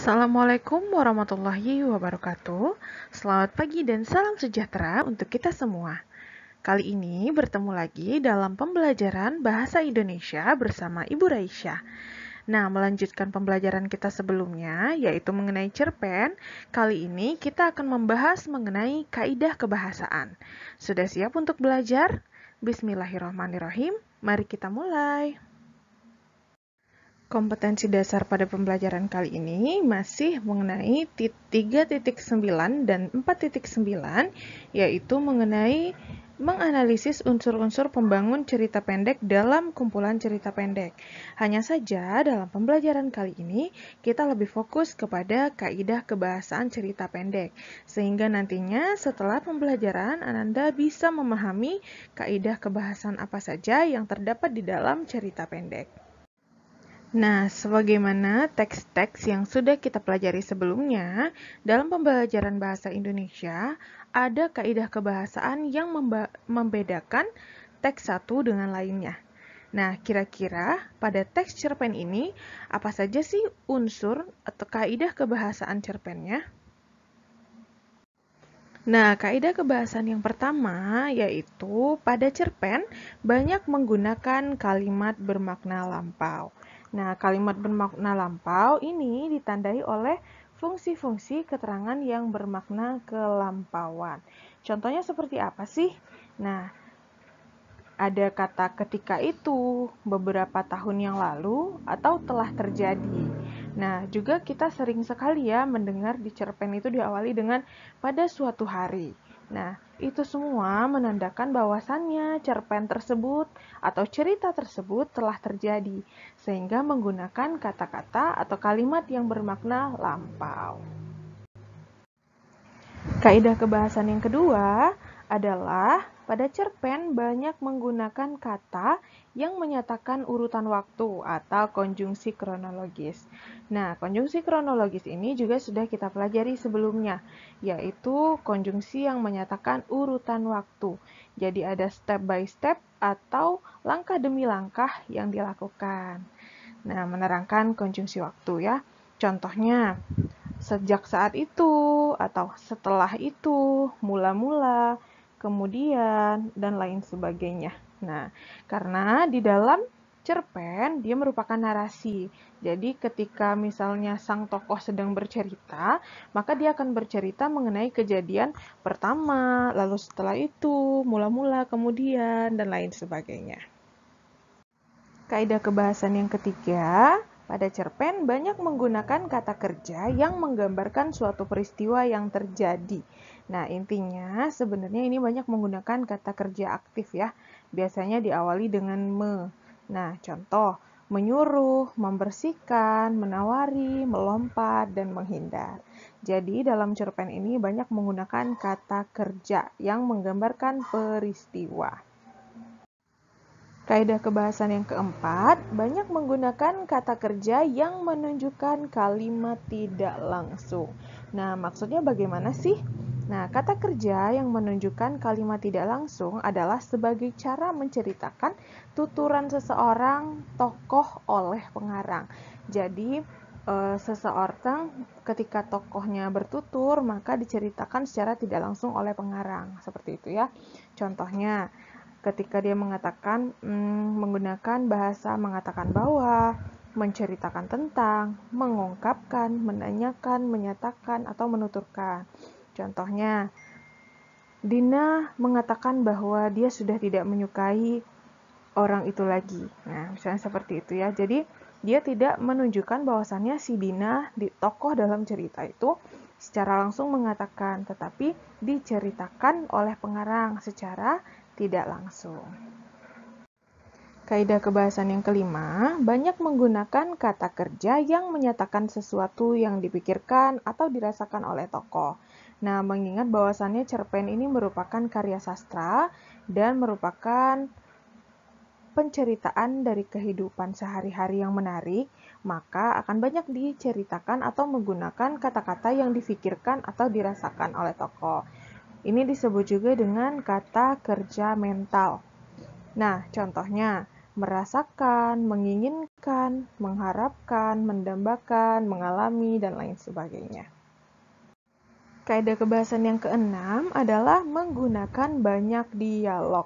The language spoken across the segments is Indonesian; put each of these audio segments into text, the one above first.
Assalamualaikum warahmatullahi wabarakatuh. Selamat pagi dan salam sejahtera untuk kita semua. Kali ini bertemu lagi dalam pembelajaran Bahasa Indonesia bersama Ibu Raisya. Nah, melanjutkan pembelajaran kita sebelumnya, yaitu mengenai cerpen, kali ini kita akan membahas mengenai kaidah kebahasaan. Sudah siap untuk belajar? Bismillahirrahmanirrahim, mari kita mulai. Kompetensi dasar pada pembelajaran kali ini masih mengenai 3.9 dan 4.9, yaitu mengenai menganalisis unsur-unsur pembangun cerita pendek dalam kumpulan cerita pendek. Hanya saja dalam pembelajaran kali ini kita lebih fokus kepada kaidah kebahasaan cerita pendek, sehingga nantinya setelah pembelajaran Ananda bisa memahami kaidah kebahasaan apa saja yang terdapat di dalam cerita pendek. Nah, sebagaimana teks-teks yang sudah kita pelajari sebelumnya, dalam pembelajaran bahasa Indonesia, ada kaidah kebahasaan yang membedakan teks satu dengan lainnya. Nah, kira-kira pada teks cerpen ini, apa saja sih unsur atau kaidah kebahasaan cerpennya? Nah, kaidah kebahasaan yang pertama yaitu pada cerpen banyak menggunakan kalimat bermakna lampau. Nah, kalimat bermakna lampau ini ditandai oleh fungsi-fungsi keterangan yang bermakna kelampauan. Contohnya seperti apa sih? Nah, ada kata ketika itu, beberapa tahun yang lalu, atau telah terjadi. Nah, juga kita sering sekali ya mendengar di cerpen itu diawali dengan pada suatu hari. Nah, itu semua menandakan bahwasannya cerpen tersebut atau cerita tersebut telah terjadi, sehingga menggunakan kata-kata atau kalimat yang bermakna lampau. Kaidah kebahasan yang kedua adalah pada cerpen banyak menggunakan kata yang menyatakan urutan waktu atau konjungsi kronologis. Nah, konjungsi kronologis ini juga sudah kita pelajari sebelumnya, yaitu konjungsi yang menyatakan urutan waktu. Jadi ada step by step atau langkah demi langkah yang dilakukan. Nah, menerangkan konjungsi waktu ya. Contohnya, sejak saat itu, atau setelah itu, mula-mula, kemudian, dan lain sebagainya. Nah, karena di dalam cerpen, dia merupakan narasi. Jadi ketika misalnya sang tokoh sedang bercerita, maka dia akan bercerita mengenai kejadian pertama, lalu setelah itu, mula-mula, kemudian, dan lain sebagainya. Kaidah kebahasan yang ketiga, pada cerpen banyak menggunakan kata kerja yang menggambarkan suatu peristiwa yang terjadi. Nah, intinya sebenarnya ini banyak menggunakan kata kerja aktif ya. Biasanya diawali dengan me. Nah, contoh, menyuruh, membersihkan, menawari, melompat, dan menghindar. Jadi, dalam cerpen ini banyak menggunakan kata kerja yang menggambarkan peristiwa. Kaidah kebahasan yang keempat, banyak menggunakan kata kerja yang menunjukkan kalimat tidak langsung. Nah, maksudnya bagaimana sih? Nah, kata kerja yang menunjukkan kalimat tidak langsung adalah sebagai cara menceritakan tuturan seseorang tokoh oleh pengarang. Jadi, seseorang ketika tokohnya bertutur, maka diceritakan secara tidak langsung oleh pengarang. Seperti itu ya. Contohnya, ketika dia mengatakan menggunakan bahasa mengatakan bahwa, menceritakan tentang, mengungkapkan, menanyakan, menyatakan, atau menuturkan. Contohnya, Dina mengatakan bahwa dia sudah tidak menyukai orang itu lagi. Nah, misalnya seperti itu ya. Jadi, dia tidak menunjukkan bahwasannya si Dina, di tokoh dalam cerita itu, secara langsung mengatakan, tetapi diceritakan oleh pengarang secara tidak langsung. Kaidah kebahasan yang kelima, banyak menggunakan kata kerja yang menyatakan sesuatu yang dipikirkan atau dirasakan oleh tokoh. Nah, mengingat bahwasannya cerpen ini merupakan karya sastra dan merupakan penceritaan dari kehidupan sehari-hari yang menarik, maka akan banyak diceritakan atau menggunakan kata-kata yang difikirkan atau dirasakan oleh tokoh. Ini disebut juga dengan kata kerja mental. Nah, contohnya, merasakan, menginginkan, mengharapkan, mendambakan, mengalami, dan lain sebagainya. Kaidah kebahasan yang keenam adalah menggunakan banyak dialog.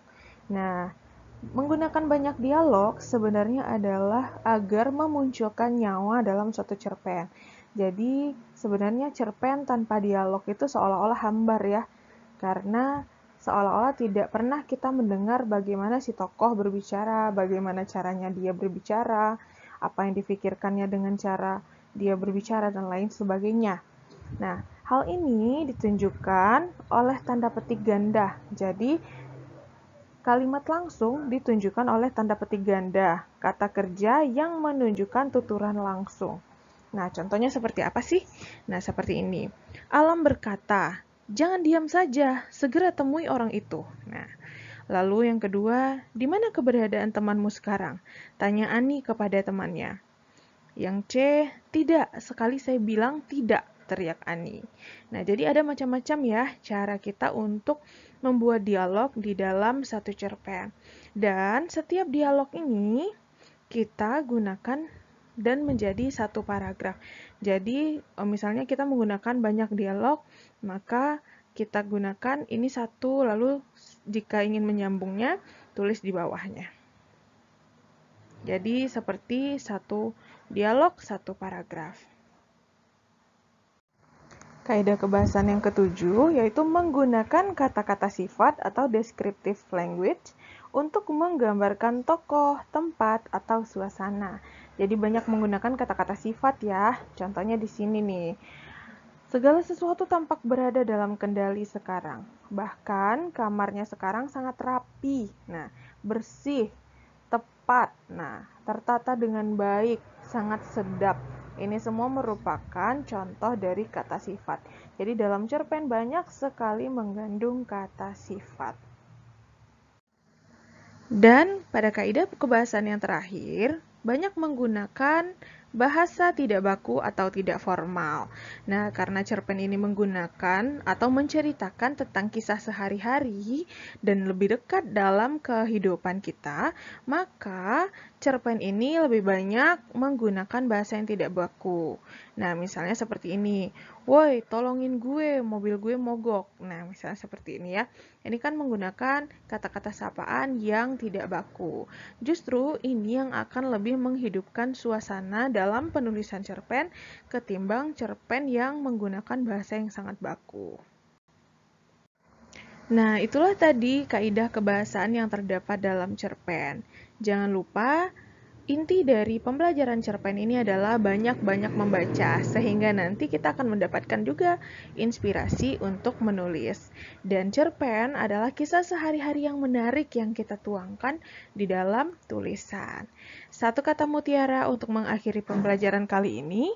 Nah, menggunakan banyak dialog sebenarnya adalah agar memunculkan nyawa dalam suatu cerpen. Jadi, sebenarnya cerpen tanpa dialog itu seolah-olah hambar ya, karena seolah-olah tidak pernah kita mendengar bagaimana si tokoh berbicara, bagaimana caranya dia berbicara, apa yang difikirkannya dengan cara dia berbicara, dan lain sebagainya. Nah, hal ini ditunjukkan oleh tanda petik ganda. Jadi, kalimat langsung ditunjukkan oleh tanda petik ganda, kata kerja yang menunjukkan tuturan langsung. Nah, contohnya seperti apa sih? Nah, seperti ini. Alam berkata, "Jangan diam saja, segera temui orang itu." Nah, lalu yang kedua, "Di mana keberadaan temanmu sekarang?" Tanya Ani kepada temannya. Yang C, "Tidak, sekali saya bilang tidak," teriak Ani. Nah, jadi ada macam-macam ya cara kita untuk membuat dialog di dalam satu cerpen. Dan setiap dialog ini kita gunakan dan menjadi satu paragraf. Jadi, misalnya kita menggunakan banyak dialog, maka kita gunakan ini satu, lalu jika ingin menyambungnya, tulis di bawahnya. Jadi, seperti satu dialog, satu paragraf. Kaidah kebahasan yang ketujuh yaitu menggunakan kata-kata sifat atau descriptive language untuk menggambarkan tokoh, tempat, atau suasana. Jadi banyak menggunakan kata-kata sifat ya. Contohnya di sini nih. Segala sesuatu tampak berada dalam kendali sekarang. Bahkan kamarnya sekarang sangat rapi. Nah, bersih, tepat, nah, tertata dengan baik, sangat sedap. Ini semua merupakan contoh dari kata sifat. Jadi dalam cerpen banyak sekali mengandung kata sifat. Dan pada kaidah kebahasan yang terakhir, banyak menggunakan bahasa tidak baku atau tidak formal. Nah, karena cerpen ini menggunakan atau menceritakan tentang kisah sehari-hari dan lebih dekat dalam kehidupan kita, maka cerpen ini lebih banyak menggunakan bahasa yang tidak baku. Nah, misalnya seperti ini. "Woi, tolongin gue, mobil gue mogok." Nah, misalnya seperti ini ya. Ini kan menggunakan kata-kata sapaan yang tidak baku. Justru ini yang akan lebih menghidupkan suasana dalam penulisan cerpen ketimbang cerpen yang menggunakan bahasa yang sangat baku. Nah, itulah tadi kaidah kebahasaan yang terdapat dalam cerpen. Jangan lupa, inti dari pembelajaran cerpen ini adalah banyak-banyak membaca, sehingga nanti kita akan mendapatkan juga inspirasi untuk menulis. Dan cerpen adalah kisah sehari-hari yang menarik yang kita tuangkan di dalam tulisan. Satu kata mutiara untuk mengakhiri pembelajaran kali ini,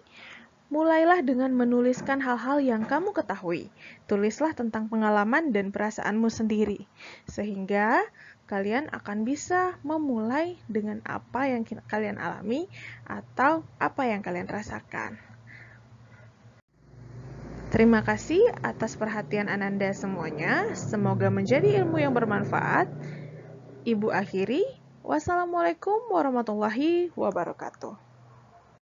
mulailah dengan menuliskan hal-hal yang kamu ketahui. Tulislah tentang pengalaman dan perasaanmu sendiri, sehingga kalian akan bisa memulai dengan apa yang kalian alami atau apa yang kalian rasakan. Terima kasih atas perhatian Ananda semuanya. Semoga menjadi ilmu yang bermanfaat. Ibu akhiri, wassalamualaikum warahmatullahi wabarakatuh.